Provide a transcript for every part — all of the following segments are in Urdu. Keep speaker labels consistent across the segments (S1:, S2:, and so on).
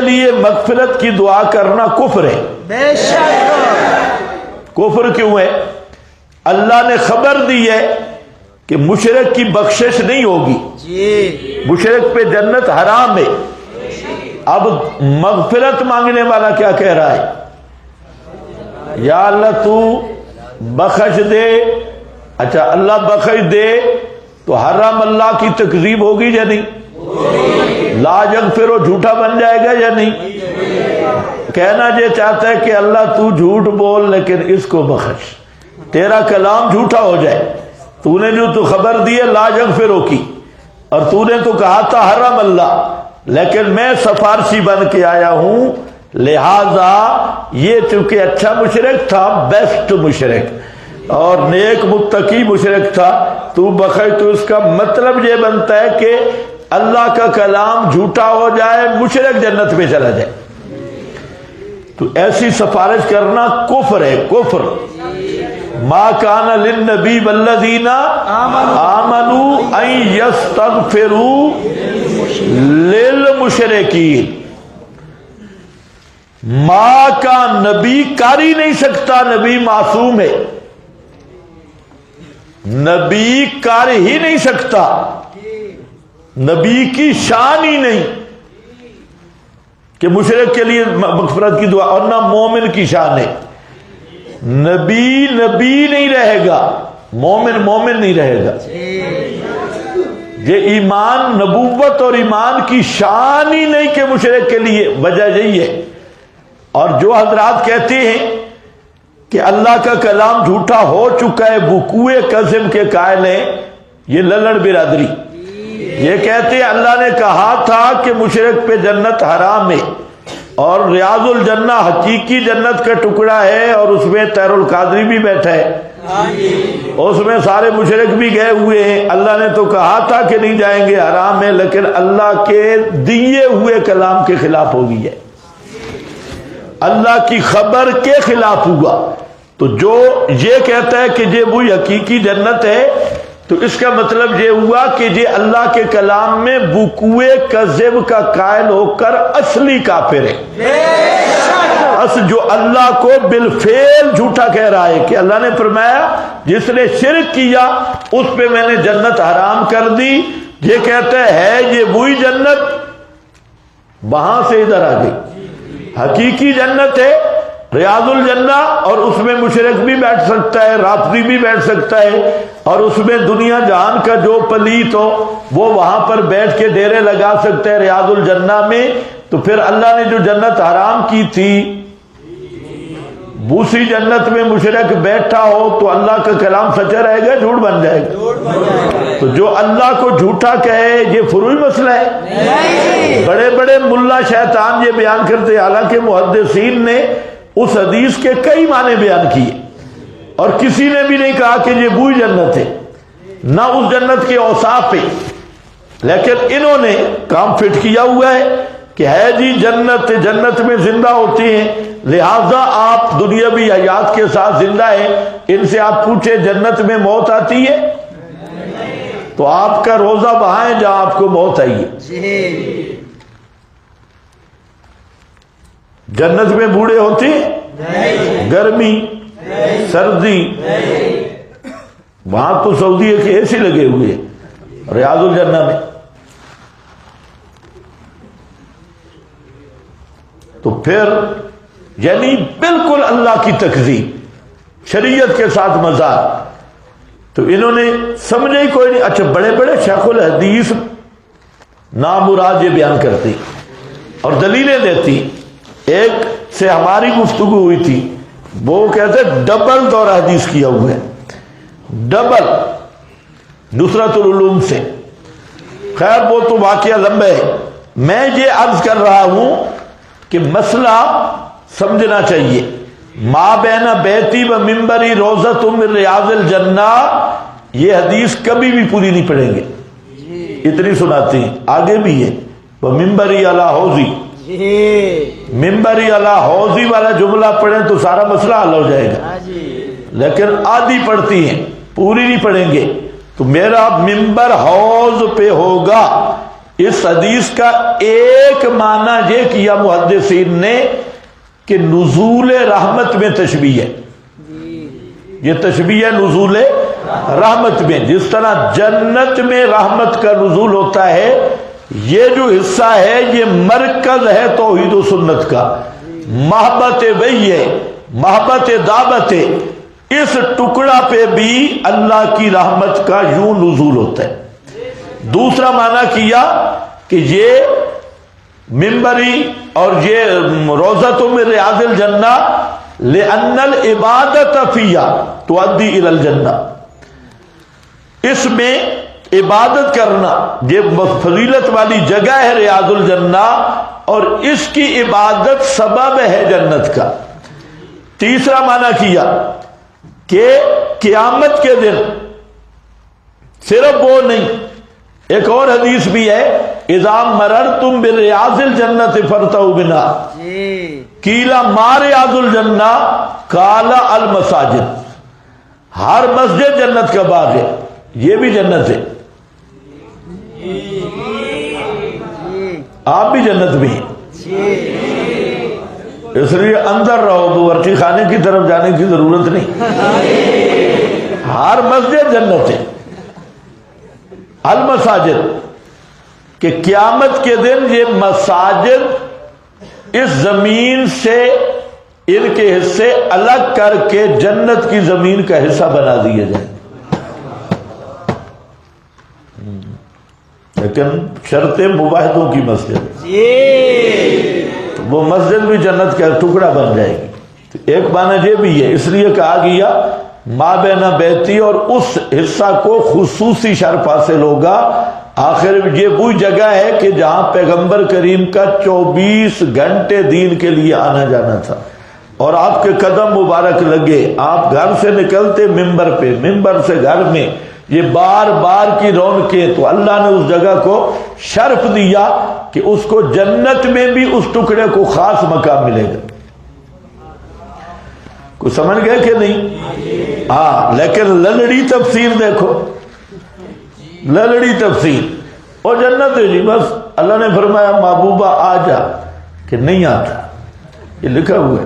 S1: لیے مغفرت کی دعا کرنا کفر ہے.
S2: بے شک.
S1: کفر کیوں ہے؟ اللہ نے خبر دی ہے کہ مشرک کی بخشش نہیں ہوگی،
S2: جی
S1: مشرک پہ جنت حرام ہے. اب مغفرت مانگنے والا کیا کہہ رہا ہے؟ یا اللہ تو بخش دے. اچھا اللہ بخش دے تو حرام اللہ کی تکذیب ہوگی یا نہیں؟ لا یغفر جھوٹا بن جائے گا یا نہیں؟ کہنا یہ چاہتا ہے کہ اللہ تو جھوٹ بول لیکن اس کو بخش، تیرا کلام جھوٹا ہو جائے. تو نے جو تو خبر دی ہے لا یغفر کی، اور تو نے تو کہا تھا حرام اللہ، لیکن میں سفارشی بن کے آیا ہوں، لہذا یہ چونکہ اچھا مشرک تھا، بیسٹ مشرک اور نیک متقی مشرک تھا، تو بخش. تو اس کا مطلب یہ بنتا ہے کہ اللہ کا کلام جھوٹا ہو جائے، مشرک جنت میں چلا جائے. تو ایسی سفارش کرنا کفر ہے، کفر. ما کان للنبی والذین آمنوا ان یستغفروا للمشرکین. ماں کا نبی کر ہی نہیں سکتا، نبی معصوم ہے، نبی کر ہی نہیں سکتا، نبی کی شان ہی نہیں کہ مشرک کے لیے مغفرت کی دعا، اور نہ مومن کی شان ہے. نبی نبی نہیں رہے گا، مومن مومن نہیں رہے گا. یہ ایمان، نبوت اور ایمان کی شان ہی نہیں کہ مشرک کے لیے. وجہ یہی ہے. اور جو حضرات کہتے ہیں کہ اللہ کا کلام جھوٹا ہو چکا ہے، وقوع قسم کے قائل ہیں، یہ للڑ برادری. یہ کہتے ہیں اللہ نے کہا تھا کہ مشرک پہ جنت حرام ہے، اور ریاض الجنہ حقیقی جنت کا ٹکڑا ہے، اور اس میں طیر القادری بھی بیٹھا ہے، اس میں سارے مشرک بھی گئے ہوئے ہیں. اللہ نے تو کہا تھا کہ نہیں جائیں گے، حرام ہے، لیکن اللہ کے دیے ہوئے کلام کے خلاف ہو گئی ہے، اللہ کی خبر کے خلاف ہوا. تو جو یہ کہتا ہے کہ یہ وہی حقیقی جنت ہے، تو اس کا مطلب یہ ہوا کہ یہ اللہ کے کلام میں وقوع کذب کا قائل ہو کر اصلی کافر ہے. جو اللہ کو بالفعل جھوٹا کہہ رہا ہے کہ اللہ نے فرمایا جس نے شرک کیا اس پہ میں نے جنت حرام کر دی. یہ کہتا ہے یہ وہی جنت، وہاں سے ادھر آ گئی. حقیقی جنت ہے ریاض الجنہ، اور اس میں مشرک بھی بیٹھ سکتا ہے، رافضی بھی بیٹھ سکتا ہے، اور اس میں دنیا جہان کا جو پلیت ہو وہ وہاں پر بیٹھ کے ڈیرے لگا سکتا ہے ریاض الجنہ میں. تو پھر اللہ نے جو جنت حرام کی تھی، دوسری جنت میں مشرک بیٹھا ہو تو اللہ کا کلام سچا رہے گا، جھوٹ بن جائے گا. تو جو اللہ کو جھوٹا کہے یہ فروعی مسئلہ ہے. بڑے بڑے ملا شیطان یہ بیان کرتے، حالانکہ محدثین نے اس حدیث کے کئی معنی بیان کیے، اور کسی نے بھی نہیں کہا کہ یہ وہی جنت ہے، نہ اس جنت کے اوصاف پہ. لیکن انہوں نے کام فٹ کیا ہوا ہے کہ ہے جی جنت، جنت میں زندہ ہوتی ہیں، لہذا آپ دنیاوی حیات کے ساتھ زندہ ہیں. ان سے آپ پوچھیں جنت میں موت آتی ہے؟ تو آپ کا روزہ وہاں ہے جہاں آپ کو موت آئی ہے. جنت میں بوڑھے ہوتے ہیں؟ گرمی سردی، وہاں تو سعودی کے اے سی لگے ہوئے ہیں ریاض الجنہ میں. تو پھر یعنی بالکل اللہ کی تکذیب، شریعت کے ساتھ مذاق. تو انہوں نے سمجھے ہی کوئی نہیں. اچھا بڑے بڑے شیخ الحدیث نامراد یہ بیان کرتی اور دلیلیں دیتی. ایک سے ہماری گفتگو ہوئی تھی، وہ کہتے ڈبل دورہ حدیث کیا ہوا ہے، ڈبل نصرت العلوم سے. خیر وہ تو واقعہ لمبا ہے. میں یہ عرض کر رہا ہوں کہ مسئلہ سمجھنا چاہیے. ما بین بیتی و ممبری روضۃ من ریاض الجنہ، یہ حدیث کبھی بھی پوری نہیں پڑھیں گے، اتنی سناتے ہیں. آگے بھی ہے وہ ممبری علی حوضی، ممبری علی حوضی والا جملہ پڑھیں تو سارا مسئلہ حل ہو جائے گا. لیکن آدھی پڑھتی ہیں، پوری نہیں پڑھیں گے. تو میرا ممبر حوض پہ ہوگا، اس حدیث کا ایک معنی یہ کیا محدثین نے کہ نزول رحمت میں تشبیہ ہے. یہ تشبیہ ہے نزول رحمت میں. جس طرح جنت میں رحمت کا نزول ہوتا ہے، یہ جو حصہ ہے یہ مرکز ہے توحید و سنت کا. محبت وہی ہے، محبت دعوت ہے. اس ٹکڑا پہ بھی اللہ کی رحمت کا یوں نزول ہوتا ہے. دوسرا معنی کیا کہ یہ منبری اور یہ روضۃ من ریاض الجنہ لأن العبادت فیہا تؤدی الی الجنہ. اس میں عبادت کرنا یہ فضیلت والی جگہ ہے ریاض الجنہ، اور اس کی عبادت سبب ہے جنت کا. تیسرا معنی کیا کہ قیامت کے دن صرف وہ نہیں، ایک اور حدیث بھی ہے، اذا مررتم بریاض الجنت فارتعوا بنا قیل ما ریاض الجنہ قال المساجد. ہر مسجد جنت کا باغ ہے، یہ بھی جنت ہے. آپ بھی جنت میں ہیں، اس لیے اندر رہو، باورچی خانے کی طرف جانے کی ضرورت نہیں. ہر مسجد جنت ہے. المساجد کہ قیامت کے دن یہ مساجد اس زمین سے ان کے حصے الگ کر کے جنت کی زمین کا حصہ بنا دیے جائیں. لیکن شرط مباحدوں کی مسجد، وہ مسجد بھی جنت کا ٹکڑا بن جائے گی. تو ایک معنی یہ بھی ہے، اس لیے کہا گیا ما بین بیتی، اور اس حصہ کو خصوصی شرف حاصل ہوگا. آخر یہ وہی جگہ ہے کہ جہاں پیغمبر کریم کا 24 گھنٹے دین کے لیے آنا جانا تھا، اور آپ کے قدم مبارک لگے. آپ گھر سے نکلتے ممبر پہ، ممبر سے گھر میں، یہ بار بار کی رونقیں. تو اللہ نے اس جگہ کو شرف دیا کہ اس کو جنت میں بھی اس ٹکڑے کو خاص مقام ملے گا. کچھ سمجھ گئے کہ نہیں؟ ہاں. لیکن للڑی تفسیر دیکھو، للڑی تفسیر. اور جنت ہے جی، بس اللہ نے فرمایا محبوبہ آ جا، کہ نہیں آتا. یہ لکھا ہوا ہے،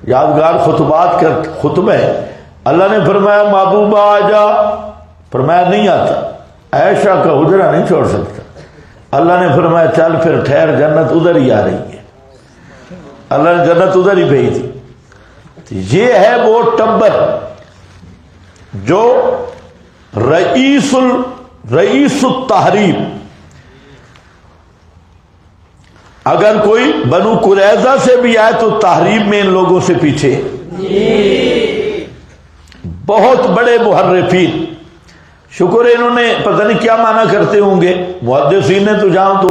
S1: یادگار خطبات کا خطبہ ہے. اللہ نے فرمایا محبوبہ آ جا، فرمایا نہیں آتا. عائشہ کا حجرہ نہیں چھوڑ سکتا. اللہ نے فرمایا چل پھر ٹھہر، جنت ادھر ہی آ رہی ہے. اللہ نے جنت ادھر ہی بھیجی. یہ ہے وہ ٹبر جو رئیس التحریب. اگر کوئی بنو قریظہ سے بھی آئے تو تحریب میں ان لوگوں سے پیچھے. بہت بڑے محرفین، شکر انہوں نے پتہ نہیں کیا معنی کرتے ہوں گے محدثین نے. تو جہاں تو